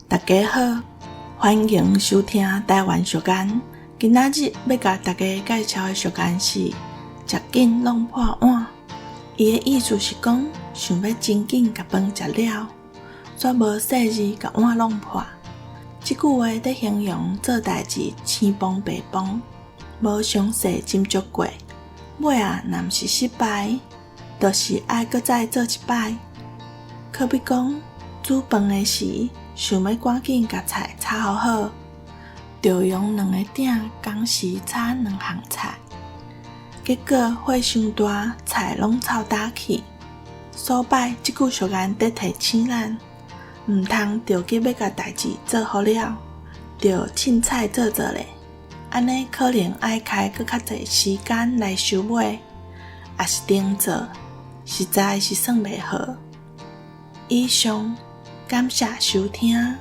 大家好，欢迎收听台湾俗言。今仔日要甲大家介绍的俗言是食紧弄破碗。伊的意思是讲，想要真紧甲饭食了，却无细致甲碗弄破。这句话在形容做代志青帮白帮，无详细斟酌过，尾若毋是失败，就是爱搁再做一摆。可比讲煮饭的时，想要赶紧甲菜炒好，就用2个鼎同时炒2项菜，结果火伤大，菜拢炒焦去。所摆即句俗言在提醒咱，毋通着急要甲代志做好了，着凊彩做咧，安尼可能爱开搁较侪时间来收尾，也是顶做，实在是算袂好。以上，感谢收听。